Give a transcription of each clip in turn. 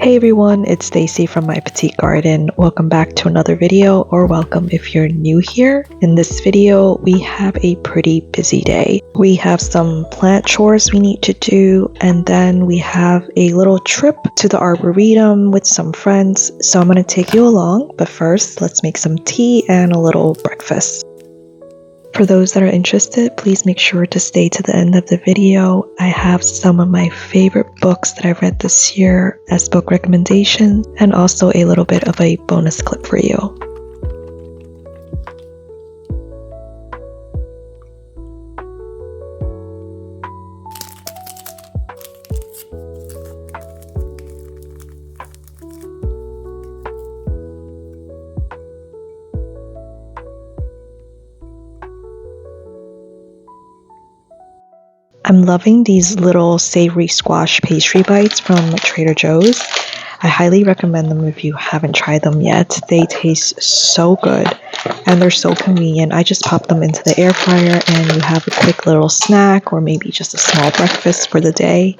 Hey everyone, it's Stacy from My Petite Garden. Welcome back to another video, or welcome if you're new here. In this video, we have a pretty busy day. We have some plant chores we need to do, and then we have a little trip to the Arboretum with some friends. So I'm going to take you along, but first, let's make some tea and a little breakfast. For those that are interested, please make sure to stay to the end of the video. I have some of my favorite books that I read this year as book recommendations, and also a little bit of a bonus clip for you. I'm loving these little savory squash pastry bites from Trader Joe's. I highly recommend them if you haven't tried them yet. They taste so good and they're so convenient. I just pop them into the air fryer and you have a quick little snack or maybe just a small breakfast for the day.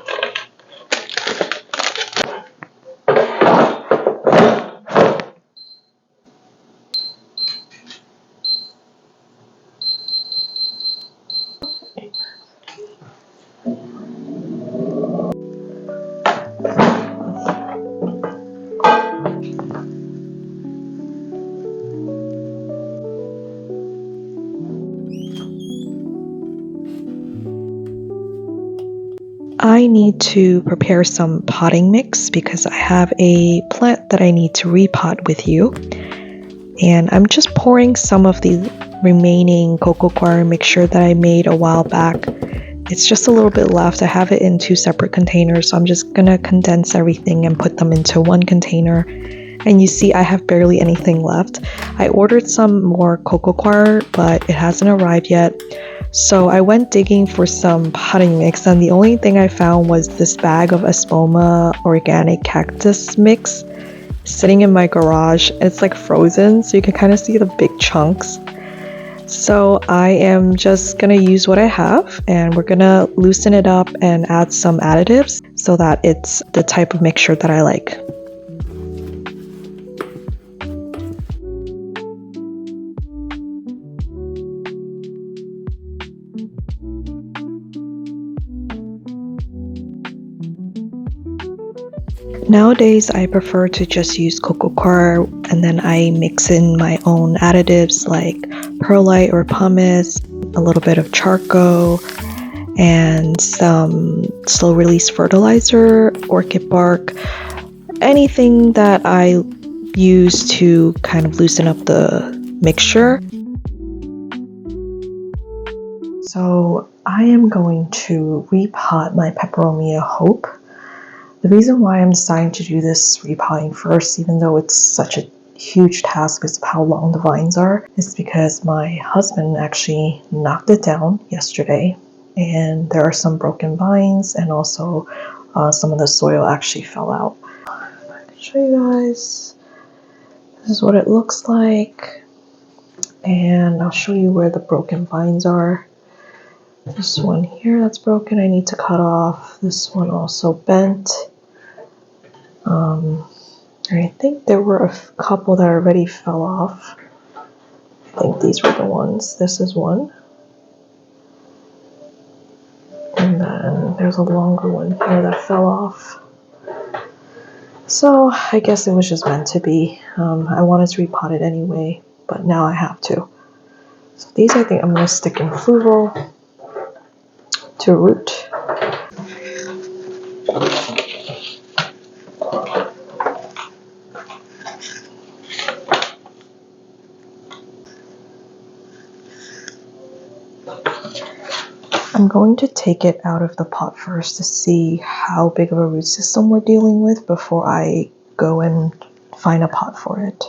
I need to prepare some potting mix because I have a plant that I need to repot with you. And I'm just pouring some of the remaining cocoa coir mixture that I made a while back. It's just a little bit left. I have it in 2 separate containers, so I'm just gonna condense everything and put them into one container. And you see I have barely anything left. I ordered some more cocoa coir, but it hasn't arrived yet. So I went digging for some potting mix, and the only thing I found was this bag of Espoma organic cactus mix sitting in my garage. It's like frozen, so you can kind of see the big chunks. So I am just gonna use what I have, and we're gonna loosen it up and add some additives so that it's the type of mixture that I like. Nowadays, I prefer to just use cocoa coir and then I mix in my own additives like perlite or pumice, a little bit of charcoal, and some slow release fertilizer, orchid bark, anything that I use to kind of loosen up the mixture. So I am going to repot my peperomia hope. The reason why I'm deciding to do this repotting first, even though it's such a huge task because of how long the vines are, is because my husband actually knocked it down yesterday, and there are some broken vines, and also some of the soil actually fell out. I can show you guys. This is what it looks like, and I'll show you where the broken vines are. This one here that's broken, I need to cut off. This one also bent. I think there were a couple that already fell off. I think these were the ones. This is one. And then there's a longer one here that fell off. So I guess it was just meant to be. I wanted to repot it anyway, but now I have to. So these I think I'm going to stick in fluval to root. I'm going to take it out of the pot first to see how big of a root system we're dealing with before I go and find a pot for it.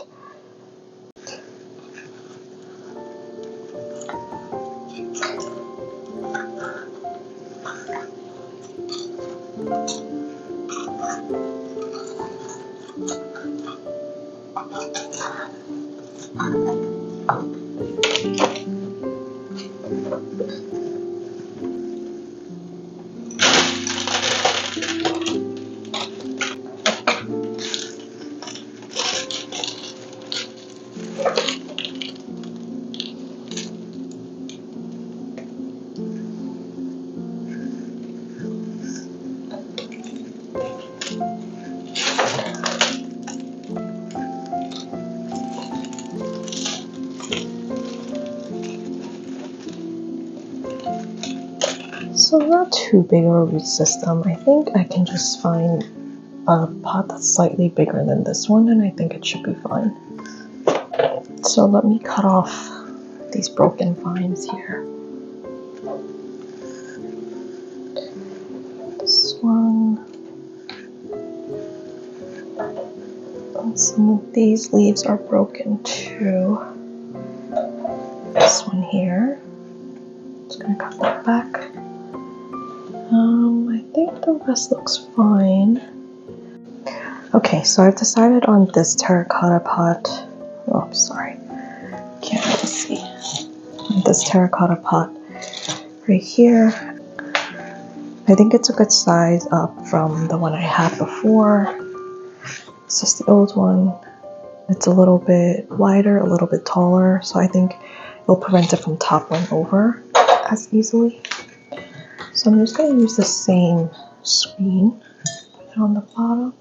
So not too big of a root system. I think I can just find a pot that's slightly bigger than this one, and I think it should be fine. So let me cut off these broken vines here. This one. And some of these leaves are broken too. This one here. Just gonna cut that back. I think the rest looks fine. Okay, so I've decided on this terracotta pot. Oh, sorry. Can't really see. This terracotta pot right here. I think it's a good size up from the one I had before. This is the old one. It's a little bit wider, a little bit taller, so I think it'll prevent it from toppling over as easily. So I'm just going to use the same screen, put it on the bottom.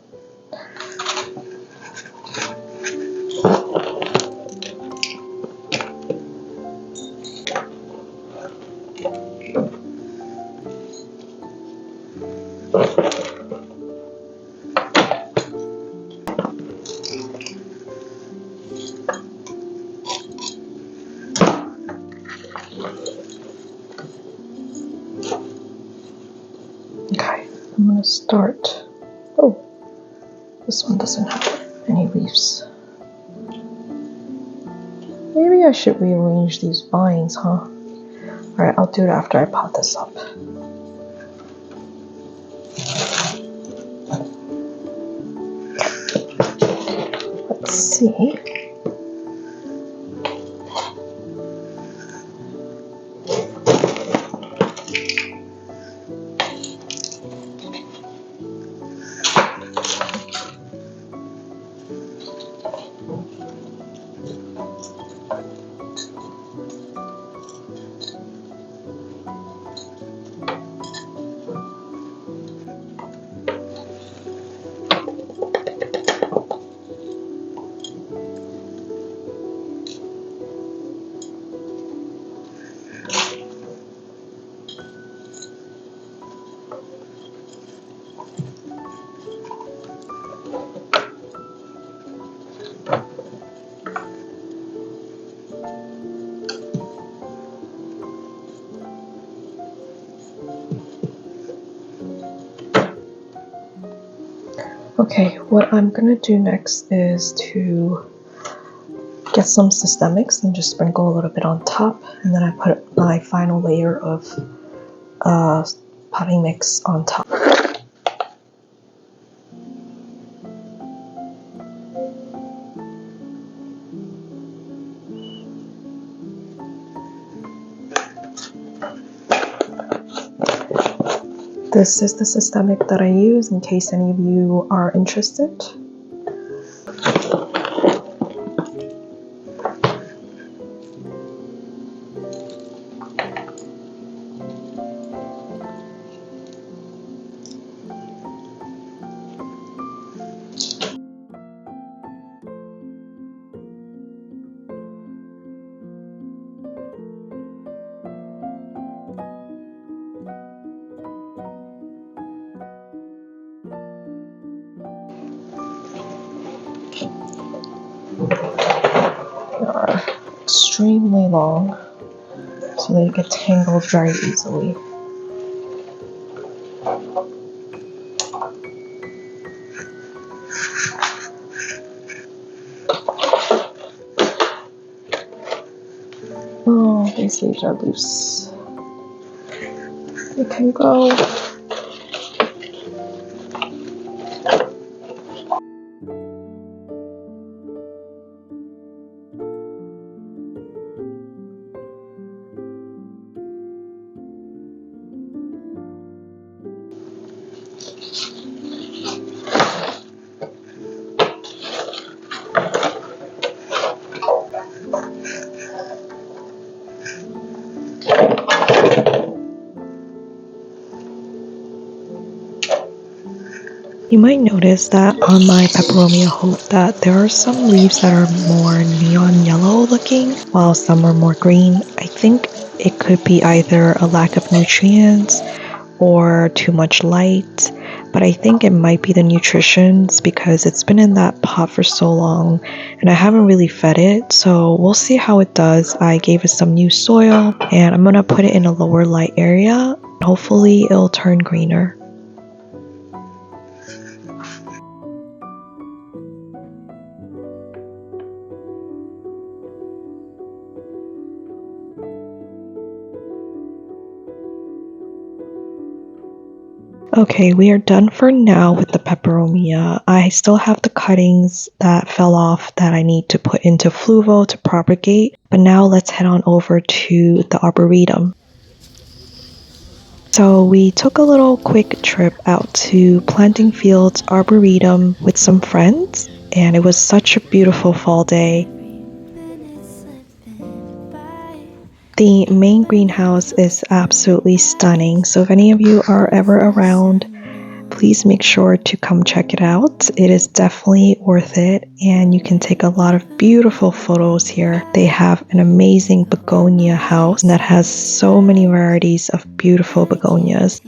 Okay, I'm going to start. Oh, this one doesn't have any leaves. Maybe I should rearrange these vines, huh? Alright, I'll do it after I pot this up. Let's see. Okay, what I'm gonna do next is to get some systemics and just sprinkle a little bit on top, and then I put my final layer of potting mix on top. This is the systemic that I use in case any of you are interested. They are extremely long, so they get tangled very easily. Oh, these leaves are loose. They can go. You might notice that on my peperomia hope that there are some leaves that are more neon yellow looking, while some are more green. I think it could be either a lack of nutrients or too much light, but I think it might be the nutritions because it's been in that pot for so long and I haven't really fed it, so we'll see how it does. I gave it some new soil and I'm gonna put it in a lower light area. Hopefully it'll turn greener. Okay, we are done for now with the peperomia. I still have the cuttings that fell off that I need to put into fluvo to propagate, but now let's head on over to the Arboretum. So we took a little quick trip out to Planting Fields Arboretum with some friends, and it was such a beautiful fall day. The main greenhouse is absolutely stunning, so if any of you are ever around, please make sure to come check it out. It is definitely worth it, and you can take a lot of beautiful photos here. They have an amazing begonia house that has so many varieties of beautiful begonias.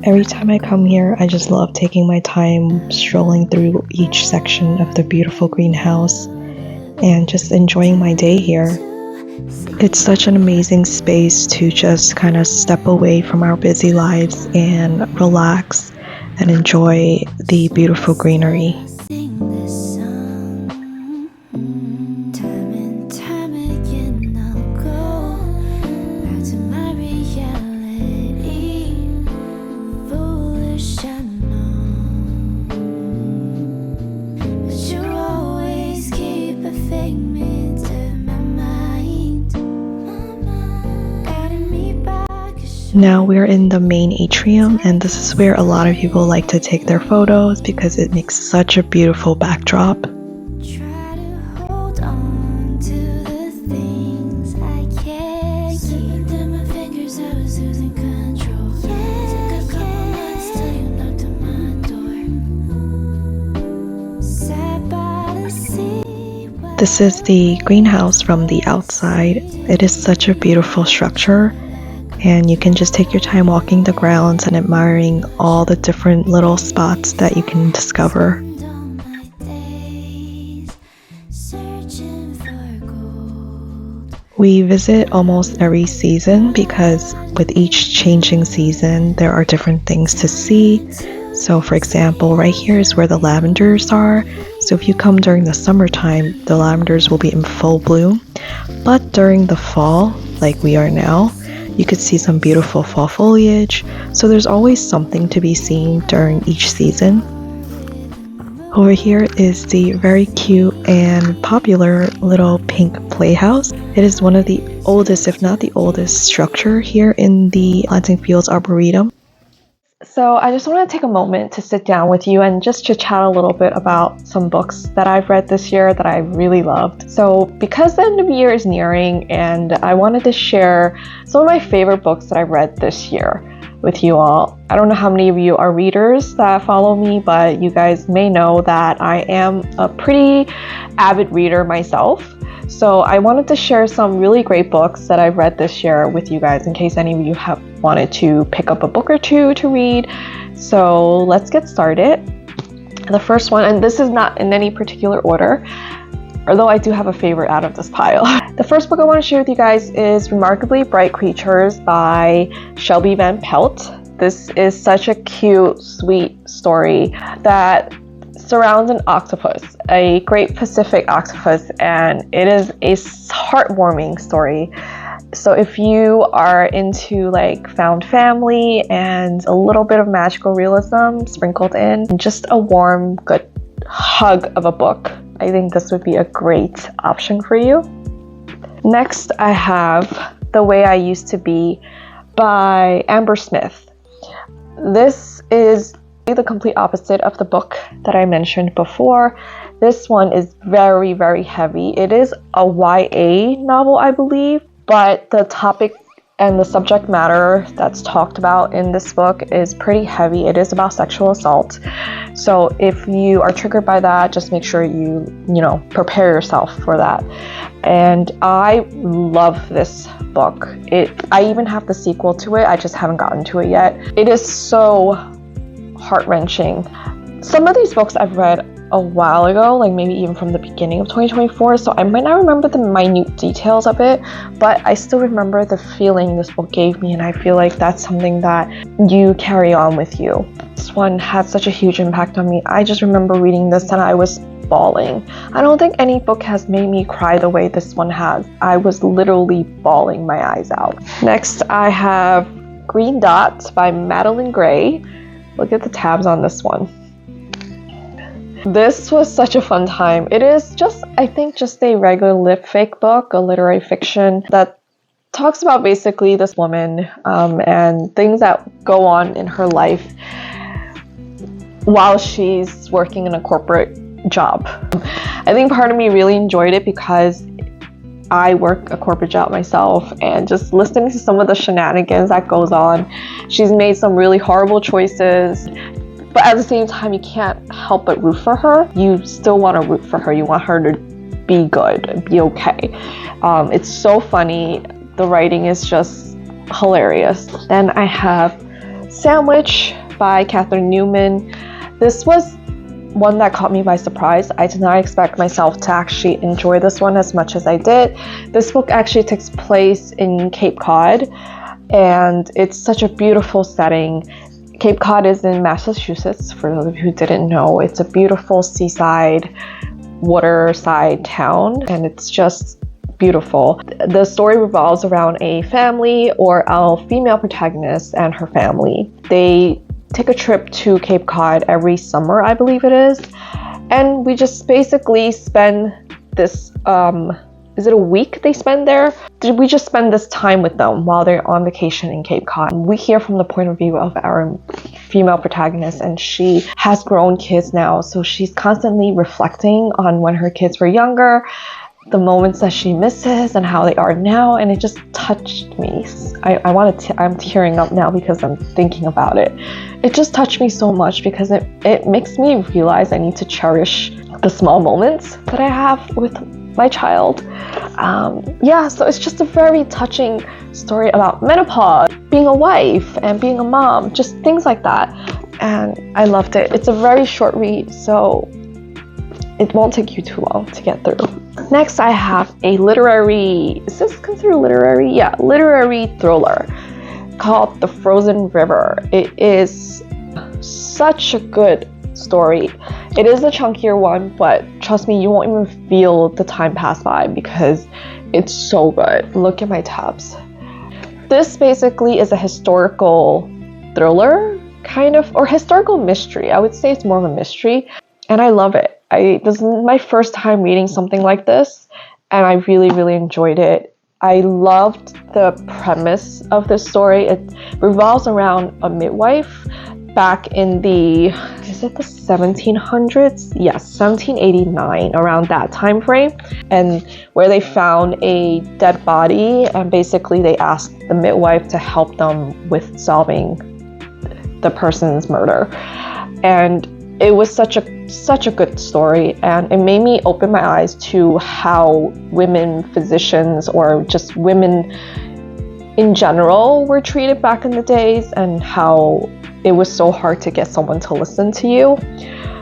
Every time I come here, I just love taking my time strolling through each section of the beautiful greenhouse and just enjoying my day here. It's such an amazing space to just kind of step away from our busy lives and relax and enjoy the beautiful greenery. Now we're in the main atrium, and this is where a lot of people like to take their photos because it makes such a beautiful backdrop. This is the greenhouse from the outside. It is such a beautiful structure. And you can just take your time walking the grounds and admiring all the different little spots that you can discover. We visit almost every season because with each changing season, there are different things to see. So for example, right here is where the lavenders are. So if you come during the summertime, the lavenders will be in full bloom. But during the fall, like we are now, you could see some beautiful fall foliage, so there's always something to be seen during each season. Over here is the very cute and popular little pink playhouse. It is one of the oldest, if not the oldest, structure here in the Planting Fields Arboretum. So I just want to take a moment to sit down with you and just chit chat a little bit about some books that I've read this year that I really loved. So because the end of the year is nearing, and I wanted to share some of my favorite books that I've read this year with you all. I don't know how many of you are readers that follow me, but you guys may know that I am a pretty avid reader myself. So I wanted to share some really great books that I've read this year with you guys in case any of you have wanted to pick up a book or two to read. So let's get started. The first one, and this is not in any particular order, although I do have a favorite out of this pile. The first book I want to share with you guys is Remarkably Bright Creatures by Shelby Van Pelt. This is such a cute, sweet story that surrounds an octopus, a great Pacific octopus, and it is a heartwarming story So if you are into like found family and a little bit of magical realism sprinkled in, just a warm, good hug of a book, I think this would be a great option for you. Next, I have The Way I Used to Be by Amber Smith. This is the complete opposite of the book that I mentioned before. This one is very, very heavy. It is a YA novel, I believe, but the topic and the subject matter that's talked about in this book is pretty heavy. It is about sexual assault. So if you are triggered by that, just make sure you prepare yourself for that. And I love this book. I even have the sequel to it. I just haven't gotten to it yet. It is so heart-wrenching. Some of these books I've read a while ago, like maybe even from the beginning of 2024, so I might not remember the minute details of it, but I still remember the feeling this book gave me, and I feel like that's something that you carry on with you. This one had such a huge impact on me. I just remember reading this and I was bawling. I don't think any book has made me cry the way this one has. I was literally bawling my eyes out. Next, I have Green Dots by Madeline Gray. Look at the tabs on this one. This was such a fun time. It is just, I think, just a regular lip fake book, a literary fiction that talks about basically this woman and things that go on in her life while she's working in a corporate job. I think part of me really enjoyed it because I work a corporate job myself, and just listening to some of the shenanigans that goes on. She's made some really horrible choices, but at the same time, you can't help but root for her. You still want to root for her. You want her to be good and be okay. It's so funny. The writing is just hilarious. Then I have Sandwich by Catherine Newman. This was one that caught me by surprise. I did not expect myself to actually enjoy this one as much as I did. This book actually takes place in Cape Cod, and it's such a beautiful setting. Cape Cod is in Massachusetts, for those of you who didn't know. It's a beautiful seaside, waterside town, and it's just beautiful. The story revolves around a family, or a female protagonist and her family. They take a trip to Cape Cod every summer, I believe it is, and we just basically spend this is it a week they spend there? We just spend this time with them while they're on vacation in Cape Cod. We hear from the point of view of our female protagonist, and she has grown kids now, so she's constantly reflecting on when her kids were younger, the moments that she misses and how they are now, and it just touched me. I'm tearing up now because I'm thinking about it. It just touched me so much because it makes me realize I need to cherish the small moments that I have with my child. So it's just a very touching story about menopause, being a wife and being a mom, just things like that. And I loved it. It's a very short read, so it won't take you too long to get through. Next, I have a literary, is this considered literary? Yeah, literary thriller called The Frozen River. It is such a good story. It is a chunkier one, but trust me, you won't even feel the time pass by because it's so good. Look at my tabs. This basically is a historical thriller, kind of, or historical mystery. I would say it's more of a mystery, and I love it. This is my first time reading something like this, and I really, really enjoyed it. I loved the premise of this story. It revolves around a midwife back in the 1700s? Yes, 1789, around that time frame, and where they found a dead body, and basically they asked the midwife to help them with solving the person's murder. And it was such a good story, and it made me open my eyes to how women physicians, or just women in general, were treated back in the days, and how it was so hard to get someone to listen to you.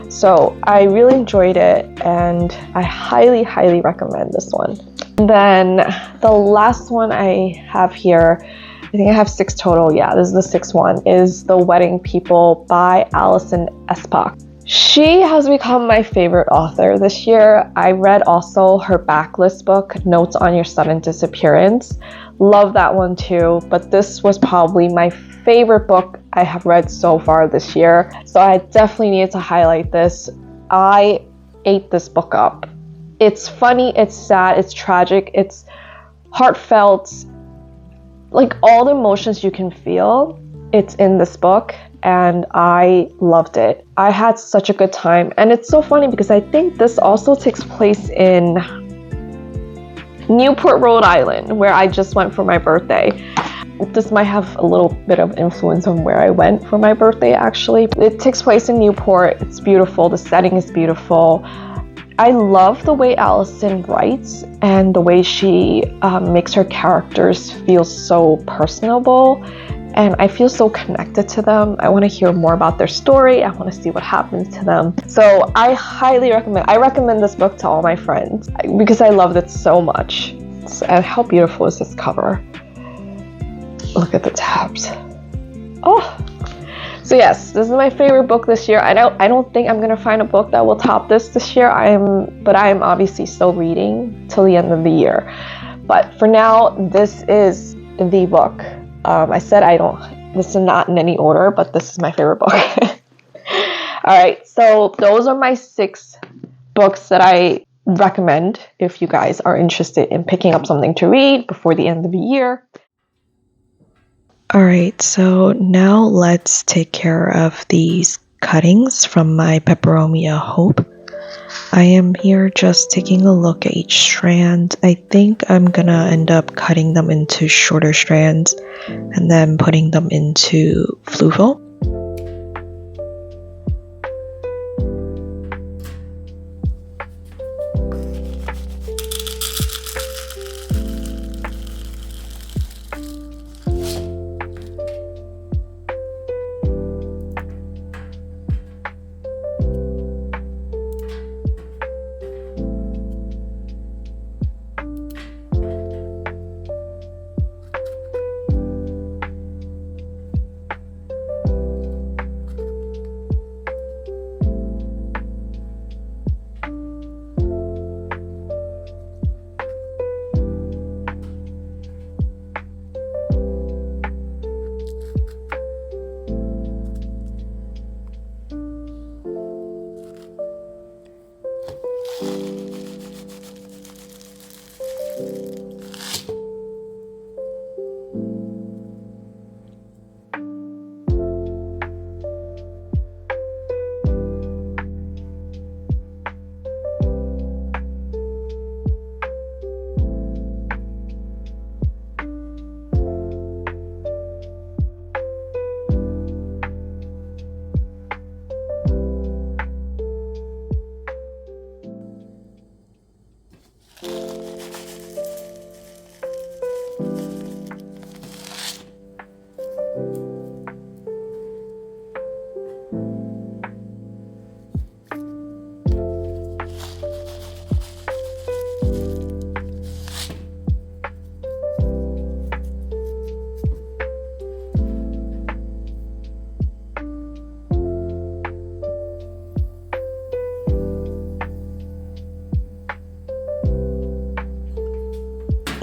So I really enjoyed it, and I highly, highly recommend this one. And then the last one I have here, I think I have 6 total. Yeah, this is the 6th one, is The Wedding People by Alison Espach. She has become my favorite author this year. I read also her backlist book, Notes on Your Sudden Disappearance, Love that one too, but this was probably my favorite book I have read so far this year, so I definitely needed to highlight this. I ate this book up. It's funny, it's sad, it's tragic, it's heartfelt, like all the emotions you can feel, it's in this book, and I loved it. I had such a good time, and it's so funny because I think this also takes place in Newport, Rhode Island, where I just went for my birthday. This might have a little bit of influence on where I went for my birthday, actually. It takes place in Newport. It's beautiful. The setting is beautiful. I love the way Allison writes and the way she makes her characters feel so personable. And I feel so connected to them. I want to hear more about their story. I want to see what happens to them. So I highly recommend. I recommend this book to all my friends because I loved it so much. And how beautiful is this cover? Look at the tabs. Oh. So yes, this is my favorite book this year. I don't think I'm gonna find a book that will top this year. I am obviously still reading till the end of the year. But for now, this is the book. I said this is not in any order, but this is my favorite book. All right, so those are my 6 books that I recommend if you guys are interested in picking up something to read before the end of the year. All right, so now let's take care of these cuttings from my peperomia hope. I am here just taking a look at each strand. I think I'm gonna end up cutting them into shorter strands and then putting them into fluval.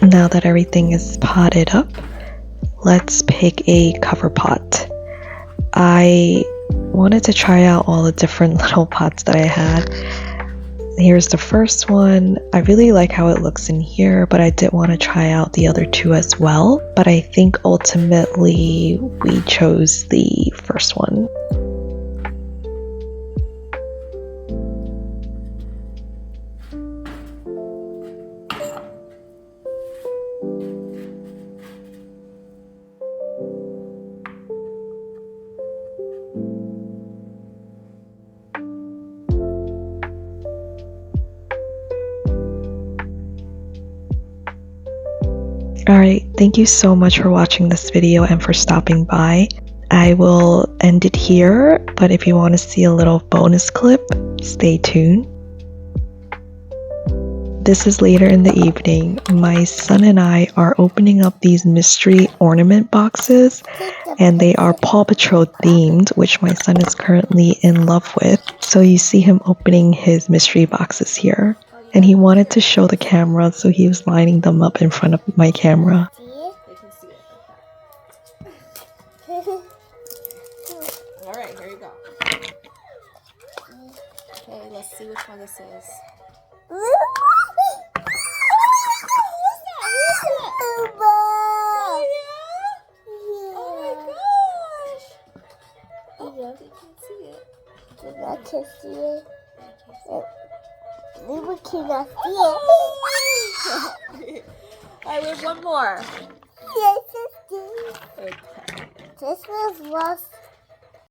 Now that everything is potted up, let's pick a cover pot. I wanted to try out all the different little pots that I had. Here's the first one. I really like how it looks in here, but I did want to try out the other 2 as well. But I think ultimately we chose the first one. Alright, thank you so much for watching this video and for stopping by. I will end it here, but if you want to see a little bonus clip, stay tuned. This is later in the evening. My son and I are opening up these mystery ornament boxes, and they are Paw Patrol themed, which my son is currently in love with. So you see him opening his mystery boxes here. And he wanted to show the camera, so he was lining them up in front of my camera. Okay, let's see which one this is. Oh, yeah? Oh my gosh! Oh, you can't see it. I can see it. We cannot see it. Alright, we have one more. Yes, Okay. this was lost.